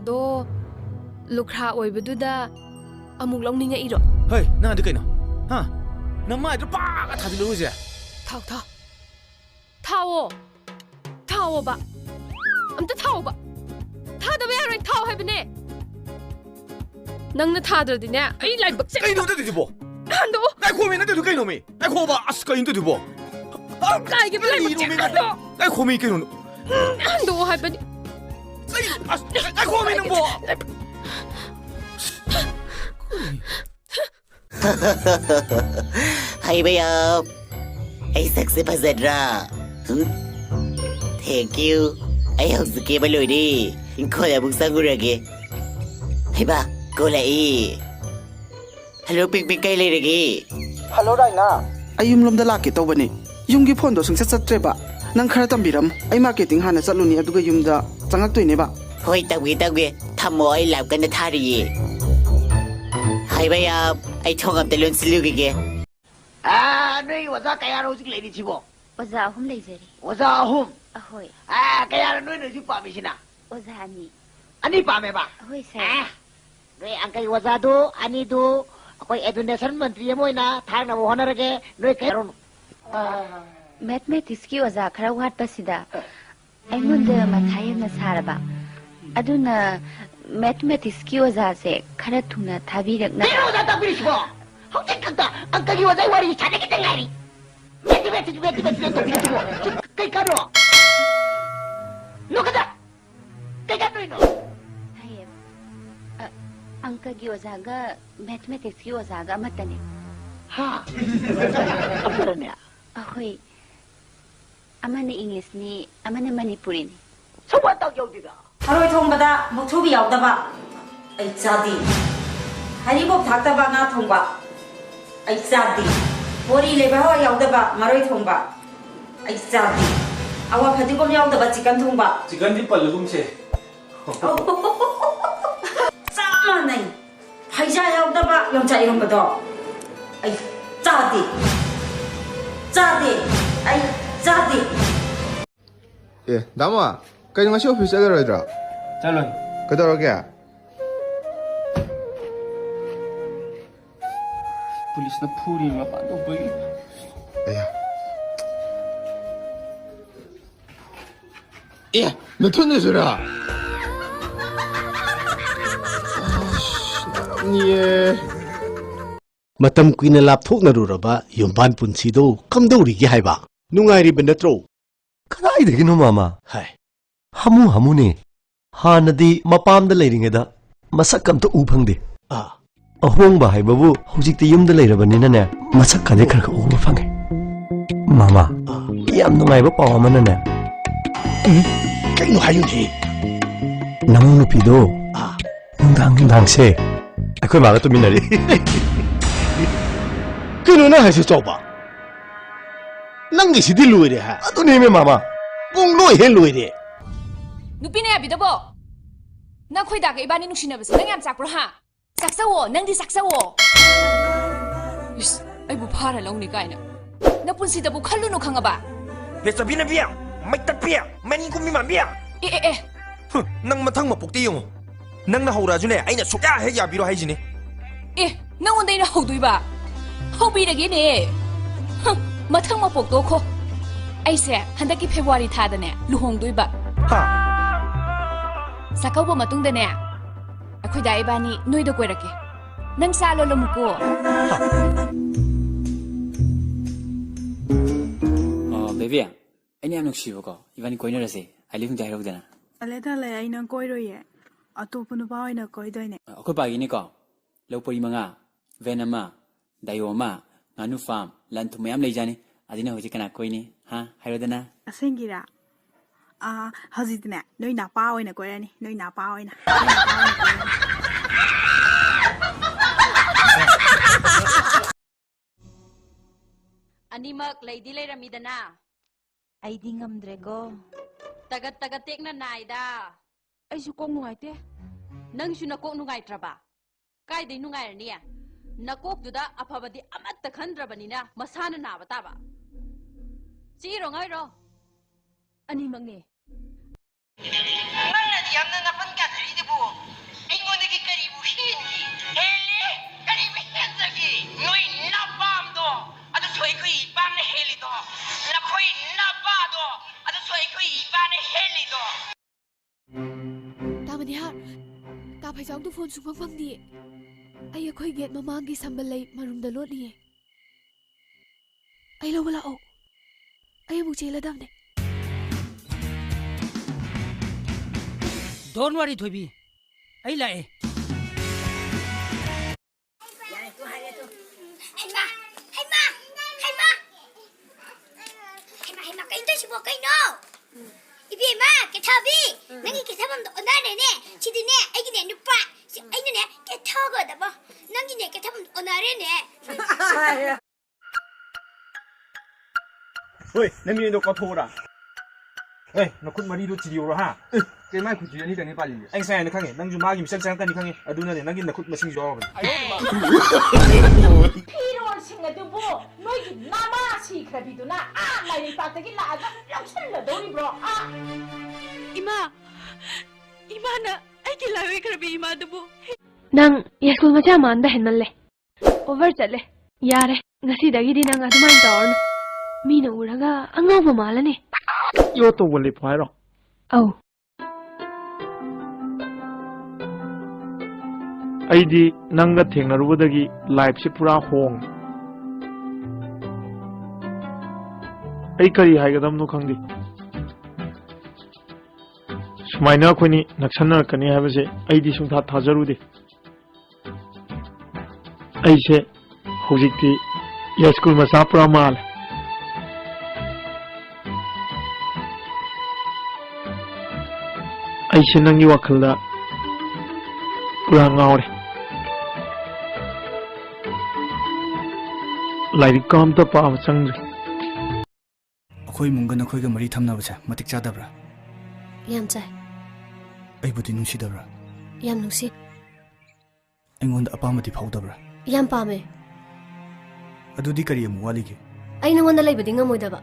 ꯑꯣꯖꯥꯗꯣ ꯂꯨꯈ꯭ꯔꯥ ꯑꯣꯏꯕꯗꯨꯗ ꯑꯃꯨꯛ ꯂꯧꯅꯤꯡꯉꯛꯏꯔꯣ? ꯍꯩ ꯅꯪꯗꯤ ꯀꯩꯅꯣ ꯍꯥ ꯅꯃꯥꯏꯗꯣ ꯄꯥꯛꯒ ꯊꯥꯖꯤꯜꯂꯨꯔꯤꯁꯦ? ꯊꯥꯎ ꯊꯥꯎꯑꯣ ꯊꯥꯎꯑꯣꯕ ꯑꯝꯇ ꯊꯥꯎꯑꯣꯕ ꯊꯥꯗꯕ ꯌꯥꯔꯣꯏ ꯊꯥꯎ ꯍꯥꯏꯕꯅꯦ ꯅꯪꯅ ꯊꯥꯗ꯭ꯔꯗꯤꯅꯦ ꯑꯩ ꯂꯥꯏꯕꯛꯁꯦ ꯀꯩꯅꯣ ꯑꯗꯨꯗꯨꯕꯣ ꯍꯟꯗꯣꯛꯑꯣ ꯉꯥꯏꯈꯣꯃꯤ ꯅꯪꯗꯨ ꯀꯩꯅꯣꯃꯤ ꯉꯥꯏꯈꯣꯕ ꯑꯁ ꯀꯩꯅꯣ ꯑꯗꯨꯗꯨꯕꯣ ꯀꯥꯏꯒꯤꯕ ꯂꯥꯏꯕꯛꯁꯦ ꯉꯥꯏꯈꯣꯃꯤ ꯀꯩꯅꯣ ꯍꯟꯗꯣꯛꯑꯣ ꯍꯥꯏꯕꯅꯤ ꯑꯁ ꯉꯥꯏꯈꯣꯃꯤ ꯅꯪꯕꯣ ꯍꯩꯕ ꯌꯥꯝ ꯑꯩ ꯁꯛꯁꯦ ꯐꯖꯗ꯭ꯔꯥ? ꯊꯦꯡꯛ ꯌꯨ ꯑꯩ ꯍꯧꯖꯤꯛ ꯀꯦꯕ ꯂꯣꯏꯔꯦ ꯏꯪꯈꯣꯜ ꯑꯃꯨꯛ ꯆꯪꯉꯨꯔꯒꯦ ꯍꯩꯕ ꯀꯣꯜꯂꯛꯏ ꯍꯜꯂꯣ ꯄꯤꯡ ꯀꯩ ꯂꯩꯔꯒꯦ? ꯍꯜꯂꯣ ꯔꯥꯏꯅꯥ ꯑꯩ ꯌꯨꯝꯂꯣꯝꯗ ꯂꯥꯛꯀꯦ ꯇꯧꯕꯅꯤ ꯌꯨꯝꯒꯤ ꯐꯣꯟꯗꯣ ꯁꯨꯡꯆꯠ ꯆꯠꯇ꯭ꯔꯦꯕ ꯅꯪ ꯈꯔ ꯇꯝꯕꯤꯔꯝꯃꯨ ꯑꯩ ꯃꯥꯔꯀꯦꯇꯤꯡ ꯍꯥꯟꯅ ꯆꯠꯂꯨꯅꯤ ꯑꯗꯨꯒ ꯌꯨꯝꯗ ꯆꯪꯉꯛꯇꯣꯏꯅꯦꯕ ꯍꯣꯏ ꯇꯧꯒꯦ ꯊꯝꯃꯣ ꯑꯩ ꯂꯥꯞ ꯀꯟꯅ ꯊꯥꯔꯤꯌꯦ ꯍꯩꯕ ꯌꯥꯝ ꯑꯩ ꯊꯣꯡ ꯑꯝꯇ ꯂꯣꯟꯁꯤꯜꯂꯨꯈꯤꯒꯦ ꯅꯣꯏ ꯑꯣꯖꯥ ꯀꯌꯥꯔꯣ ꯍꯧꯖꯤꯛ ꯂꯩꯔꯤꯁꯤꯕꯣ? ꯑꯣꯖꯥ 3 ꯂꯩꯖꯔꯤ. ꯑꯣꯖꯥ 3? ꯑꯍꯣꯏ. ꯀꯌꯥꯔꯣ ꯅꯣꯏꯅ ꯍꯧꯖꯤꯛ ꯄꯥꯝꯃꯤꯁꯤꯅ? ꯑꯣꯖꯥ 2. 2 ꯄꯥꯝꯃꯦꯕ? ꯍꯣꯏ ꯁꯔ. ꯅꯣꯏ ꯑꯪꯀꯒꯤ ꯑꯣꯖꯥꯗꯨ 2ꯗꯨ ꯑꯩꯈꯣꯏ ꯑꯦꯗꯨꯀꯦꯁꯟ ꯃꯟꯇ꯭ꯔꯤ ꯑꯃ ꯑꯣꯏꯅ ꯊꯥꯔꯛꯅꯕ ꯍꯣꯠꯅꯔꯒꯦ. ꯅꯣꯏ ꯀꯌꯥꯔꯣ? ꯃꯦꯊꯃꯦꯇꯤꯛꯁꯀꯤ ꯑꯣꯖꯥ ꯈꯔ ꯋꯥꯠꯄꯁꯤꯗ ꯑꯩꯉꯣꯟꯗ ꯃꯊꯥ ꯌꯥꯝꯅ ꯁꯥꯔꯕ ꯑꯗꯨꯅ ꯃꯦꯊꯃꯦꯇꯤꯛꯁꯀꯤ ꯑꯣꯖꯥꯁꯦ ꯈꯔ ꯊꯨꯅ ꯊꯥꯕꯤꯔꯛꯅꯕ. ꯀꯩꯅꯣ ꯑꯣꯖꯥ ꯇꯥꯛꯄꯤꯔꯤꯁꯤꯕꯣ? ꯍꯧꯖꯤꯛ ꯈꯛꯇ ꯑꯪꯀꯒꯤ ꯑꯣꯖꯥꯒꯤ ꯋꯥꯔꯤ ꯁꯥꯟꯅꯈꯤꯇ ꯉꯥꯏꯔꯤ. ꯃꯦꯊꯃꯦꯇꯤꯛꯁ ꯇꯧꯕꯤꯔꯤꯁꯤꯕꯣ? ꯀꯩ ꯀꯥꯅꯣ? ꯂꯣꯛꯀꯗ ꯀꯩ ꯀꯥꯅꯣꯏꯅꯣ? ꯑꯪꯀꯒꯤ ꯑꯣꯖꯥꯒ ꯃꯦꯊꯃꯦꯇꯤꯛꯁꯀꯤ ꯑꯣꯖꯥꯒ ꯑꯃꯠꯇꯅꯦ. ꯍꯥ? ꯑꯃꯠꯇꯅꯦ? ꯑꯍꯣꯏ. ꯑꯃꯅ ꯏꯪꯂꯤꯁꯅꯤ ꯑꯃꯅ ꯃꯅꯤꯄꯨꯔꯤꯅꯤ. ꯁꯨꯝꯕ ꯇꯧ ꯌꯧꯗꯦꯗ. ꯊꯔꯣꯏ ꯊꯣꯡꯕꯗ ꯃꯨꯛꯊ꯭ꯔꯨꯕꯤ ꯌꯥꯎꯗꯕ ꯑꯩ ꯆꯥꯗꯦ. ꯍꯔꯤꯕꯣꯞ ꯊꯥꯛꯇꯕ ꯉꯥ ꯊꯣꯡꯕ ꯑꯩ ꯆꯥꯗꯦ. ꯕꯣꯔꯤ ꯂꯩꯕ ꯍꯋꯥꯏ ꯌꯥꯎꯗꯕ ꯃꯔꯣꯏ ꯊꯣꯡꯕ ꯑꯩ ꯆꯥꯗꯦ. ꯑꯋꯥ ꯐꯗꯤꯒꯣꯝ ꯌꯥꯎꯗꯕ ꯆꯤꯀꯟ ꯊꯣꯡꯕ. ꯆꯤꯀꯟꯗꯤ ꯄꯜꯂꯒꯨꯝꯁꯦ. ꯆꯞ ꯃꯥꯟꯅꯩ. ꯍꯩꯖꯥ ꯌꯥꯎꯗꯕ ꯌꯣꯡꯆꯥꯛ ꯏꯔꯣꯝꯕꯗꯣ ꯑꯩ ꯆꯥꯗꯦ. ꯑꯩ ꯆꯥꯗꯦ. ꯗꯥꯃꯣ ꯀꯩꯅꯣ ꯉꯁꯤ ꯑꯣꯐꯤꯁ ꯆꯠꯂꯔꯣꯏꯗ꯭ꯔꯣ? ꯆꯠꯂꯣꯏ. ꯀꯩꯗꯧꯔꯒꯦ? ꯄꯨꯂꯤꯁꯅ ꯐꯨꯔꯤ ꯃꯄꯥꯟ ꯊꯣꯛꯄꯒꯤ. ꯅꯊꯨꯟꯗꯁꯨꯔꯥ? ꯃꯇꯝ ꯀꯨꯏꯅ ꯂꯥꯞꯊꯣꯛꯅꯔꯨꯔꯕ ꯌꯨꯝꯕꯥꯟ ꯄꯨꯟꯁꯤꯗꯣ ꯀꯝꯗꯧꯔꯤꯒꯦ ꯍꯥꯏꯕ? ꯅꯨꯡꯉꯥꯏꯔꯤꯕ ꯅꯠꯇ꯭ꯔꯣ? ꯀꯗꯥꯏꯗꯒꯤꯅꯣ ꯃꯥꯃꯥ? ꯍꯥꯏ. ꯍꯥꯃꯨꯅꯦ. ꯍꯥꯟꯅꯗꯤ ꯃꯄꯥꯝꯗ ꯂꯩꯔꯤꯉꯩꯗ ꯃꯁꯛ ꯑꯝꯇ ꯎ ꯐꯪꯗꯦ. ꯑꯍꯣꯡꯕ ꯍꯥꯏꯕꯕꯨ ꯍꯧꯖꯤꯛꯇꯤ ꯌꯨꯝꯗ ꯂꯩꯔꯕꯅꯤꯅꯅꯦ ꯃꯁꯛ ꯈꯔ ꯎꯕ ꯐꯪꯉꯦ. ꯃꯥꯃꯥ ꯌꯥꯝ ꯅꯨꯡꯉꯥꯏꯕ ꯄꯥꯎ ꯑꯃꯅꯅꯦ. ꯀꯩꯅꯣ ꯍꯥꯏꯌꯨꯅꯦ? ꯅꯃꯧ ꯅꯨꯄꯤꯗꯣ ꯅꯨꯡꯗꯥꯡꯁꯦ ꯑꯩꯈꯣꯏ ꯃꯥꯒ ꯇꯨꯃꯤꯟꯅꯔꯤ. ꯀꯩꯅꯣ ꯅꯪ ꯍꯥꯏꯁꯦ ꯆꯥꯎꯕ? ꯅꯪꯒꯤꯁꯤꯗꯤ ꯂꯣꯏꯔꯦ ꯍꯥ? ꯑꯗꯨꯅꯦꯃꯦ ꯃꯥꯃꯥ. ꯄꯨꯡꯂꯣꯏ ꯍꯦ ꯂꯣꯏꯔꯦ. ꯅꯨꯄꯤꯅ ꯌꯥꯕꯤꯗꯕꯣ? ꯅꯪ ꯈꯣꯏꯗꯥꯒ ꯏꯕꯥꯅꯤ ꯅꯨꯡꯁꯤꯅꯕꯁꯦ ꯅꯪ ꯌꯥꯝ ꯆꯥꯛꯄ꯭ꯔꯣ ꯍꯥ? ꯆꯥꯛꯆꯧꯋꯣ ꯅꯪꯗꯤ ꯆꯥꯛꯆꯧꯋꯣ. ꯏꯁ ꯑꯩꯕꯨ ꯐꯥꯔ ꯂꯧꯅꯤ ꯀꯥꯏꯅ. ꯅꯄꯨꯟꯁꯤꯗꯕꯨ ꯈꯜꯂꯨꯅꯨ ꯈꯪꯉꯕ? ꯆꯕꯤꯅꯕꯤ ꯃꯩꯇꯠꯄꯤ ꯃꯅꯤꯡꯀꯨꯝꯕꯤ ꯃꯥꯟꯕꯤ. ꯅꯪ ꯃꯊꯪ ꯃꯄꯣꯛꯇ ꯌꯦꯡꯉꯣ. ꯅꯪꯅ ꯍꯧꯔꯛꯑꯁꯨꯅꯦ ꯑꯩꯅ ꯁꯨꯛꯌꯥ ꯍꯦꯛ ꯌꯥꯕꯤꯔꯣ ꯍꯥꯏꯁꯤꯅꯦ. ꯅꯪꯉꯣꯟꯗ ꯑꯩꯅ ꯍꯧꯗꯣꯏꯕ? ꯍꯧꯕꯤꯔꯒꯦꯅꯦ. ꯃꯊꯪ ꯃꯄꯣꯛ ꯇꯣꯛꯈꯣ. ꯑꯩꯁꯦ ꯍꯟꯗꯛꯀꯤ ꯐꯦꯕ꯭ꯔꯨꯋꯥꯔꯤ ꯊꯥꯗꯅꯦ ꯂꯨꯍꯣꯡꯗꯣꯏꯕ. ꯆꯥꯛꯀꯧꯕ ꯃꯇꯨꯡꯗꯅꯦ ꯑꯩꯈꯣꯏꯗꯥ ꯏꯕꯥꯅꯤ ꯅꯣꯏꯗ ꯀꯣꯏꯔꯛꯀꯦ. ꯅꯪ ꯆꯥ ꯂꯣꯜꯂꯝꯃꯨꯀꯣ. ꯕꯦꯕꯤ ꯑꯩꯅ ꯌꯥꯝ ꯅꯨꯡꯁꯤꯕꯀꯣꯏꯕꯥꯅꯤ ꯀꯣꯏꯅꯔꯁꯦ. ꯑꯩ ꯂꯤꯐꯤꯡꯇ ꯍꯥꯏꯔꯧꯗꯅ. ꯇꯜꯂꯦ ꯑꯩ ꯅꯪ ꯀꯣꯏꯔꯣꯏꯌꯦ. ꯑꯇꯣꯞꯄ ꯅꯨꯄꯥ ꯑꯣꯏꯅ ꯀꯣꯏꯗꯣꯏꯅꯦ. ꯑꯩꯈꯣꯏ ꯄꯥꯒꯤꯅꯤꯀꯣ ꯂꯧ ꯄꯔꯤ 5, ꯚꯦꯟ 1, ꯗꯥꯏꯌꯣ 1, ꯉꯥꯅꯨ ꯐꯥꯝ, ꯂꯟ ꯊꯨꯝ ꯃꯌꯥꯝ ꯂꯩꯖꯥꯅꯤ. ꯑꯗꯨꯅ ꯍꯧꯖꯤꯛ ꯀꯅꯥ ꯀꯣꯏꯅꯤ ꯍꯥꯏꯔꯣꯗꯅ. ꯑꯁꯦꯡꯒꯤꯔꯥ? ꯍꯧꯖꯤꯛꯇꯤꯅꯦ ꯅꯣꯏ ꯅꯥꯄꯥ ꯑꯣꯏꯅ ꯀꯣꯏꯔꯅꯤ. ꯅꯣꯏ ꯅꯥꯄꯥ ꯑꯣꯏꯅ. ꯑꯅꯤꯃꯛ ꯂꯩꯗꯤ ꯂꯩꯔꯝꯃꯤꯗꯅ. ꯑꯩꯗꯤ ꯉꯝꯗ꯭ꯔꯦꯀꯣ. ꯇꯒꯠ ꯇꯦꯛꯅ ꯅꯥꯏꯗ. ꯑꯩꯁꯨ ꯀꯣꯛ ꯅꯨꯡꯉꯥꯏꯇꯦ. ꯅꯪꯁꯨ ꯅꯀꯣꯛ ꯅꯨꯡꯉꯥꯏꯇ꯭ꯔꯕ? ꯀꯥꯏꯗꯩ ꯅꯨꯡꯉꯥꯏꯔꯅꯤ? ꯅꯀꯣꯛꯇꯨꯗ ꯑꯐꯕꯗꯤ ꯑꯃꯠꯇ ꯈꯟꯗ꯭ꯔꯕꯅꯤꯅ ꯃꯁꯥꯅ ꯅꯥꯕ ꯇꯥꯕ. ꯆꯤꯔꯣ ꯉꯥꯏꯔꯣ? ꯑꯅꯤꯃꯛꯅꯦ. ꯅꯪꯅꯗꯤ ꯌꯥꯝꯅ ꯅꯥꯄꯟ ꯀꯥꯊꯔꯤꯗꯨꯕꯨ ꯑꯩꯉꯣꯟꯗꯒꯤ ꯀꯔꯤꯕꯨ ꯍꯦꯟꯒꯤ ꯍꯦꯜꯂꯤ ꯀꯔꯤꯕꯨ ꯍꯦꯟꯖꯒꯤ ꯅꯣꯏ ꯅꯄꯥꯝꯗꯣ ꯑꯗꯨꯁꯨ ꯑꯩꯈꯣꯏ ꯏꯄꯥꯝꯅ ꯍꯦꯜꯂꯤꯗꯣ ꯅꯈꯣꯏ ꯅꯄꯥꯗꯣ ꯑꯗꯨꯁꯨ ꯑꯩꯈꯣꯏ ꯏꯄꯥꯅ ꯍꯦꯜꯂꯤꯗꯣ ꯇꯥꯃꯅꯤꯍꯥꯔ ꯇꯥ ꯐꯩꯖꯥꯎꯗꯨ ꯐꯣꯟ ꯁꯨꯡꯐꯪ ꯐꯪꯗꯤꯌꯦ ꯑꯩꯈꯣꯏ ꯒꯦꯠ ꯃꯃꯥꯡꯒꯤ ꯁꯝꯕꯜ ꯂꯩ ꯃꯔꯨꯝꯗ ꯂꯣꯠꯂꯤꯌꯦ ꯑꯩ ꯂꯧꯕ ꯂꯥꯛꯑꯣ ꯑꯩ ꯑꯃꯨꯛ ꯆꯦꯜꯂꯗꯕꯅꯦ ꯗꯣꯟ ꯋꯥꯔꯤ ꯊꯣꯏꯕꯤ ꯑꯩ ꯂꯥꯛꯑꯦ ꯀꯩꯅꯣ ꯀꯩꯅꯣ 이비마 개타비 낭이 개타밤도 오나래네 지디네 애기네 누빠 아이네네 개타거다 봐 낭기네 개타밤도 오나래네 ꯍꯣꯏ ꯅꯪꯒꯤꯗꯣ ꯀꯥꯎꯊꯣꯛꯎꯔꯥ ꯑꯦ ꯅꯈꯨꯠ ꯃꯔꯤꯗꯣ ꯊꯤꯗꯤꯎꯔꯣ ꯍꯥ ꯀꯩ ꯃꯥꯏ ꯈꯨꯠꯁꯤ ꯑꯅꯤꯗꯪꯅꯤ ꯄꯥꯜꯂꯤꯁꯦ ꯑꯩ ꯉꯁꯥꯏ ꯍꯥꯏꯅ ꯈꯪꯉꯦ ꯅꯪꯁꯨ ꯃꯥꯒꯤ ꯃꯤꯆꯪ ꯆꯪꯉꯛꯀꯅꯤ ꯈꯪꯉꯦ ꯑꯗꯨꯅꯅꯦ ꯅꯪꯒꯤ ꯅꯈꯨꯠ ꯃꯁꯤꯡꯁꯨ ꯌꯥꯎꯔꯕꯅꯤ ꯐꯤꯔꯣꯜꯁꯤꯡ ꯑꯗꯨꯕꯨ ꯅꯣꯏꯒꯤ ꯅꯃꯥ ꯁꯤꯈ꯭ꯔꯕꯤꯗꯨꯅ ꯂꯥꯏꯔꯤꯛꯄꯥꯛꯇꯒꯤ ꯂꯥꯛꯑꯒ ꯂꯧꯁꯤꯜꯂꯗꯧꯔꯤꯕ꯭ꯔꯣ 이마나 아이기 라웨 그러비 이마두부 낭 예스쿨 마자 만다 했말래 오버 짤래 야래 ngasidagi디 nang adumain tawrno mina uraga angawba malane yo to wali phairo au aidi nanga thengnarubadagi life se pura hong ai kari haigadam no khangdi sumaina khoni naksanarkani habase aidi sungtha thajarudi aise hojikti ya school masa pura mal aise nangi wakhalda pura ngawre like काम तो पाव चंग अखोई मुंगन अखोई मरी थमनाबसे मतिक चादब्रा याम चाय अइबुदि नुंसिदब्रा याम नुंसि अइंगोंद अपामति फाउदब्रा याम पामे अदुदि करी अमु वालिगे अइ नंगोंद लैबदि ngमोइदबा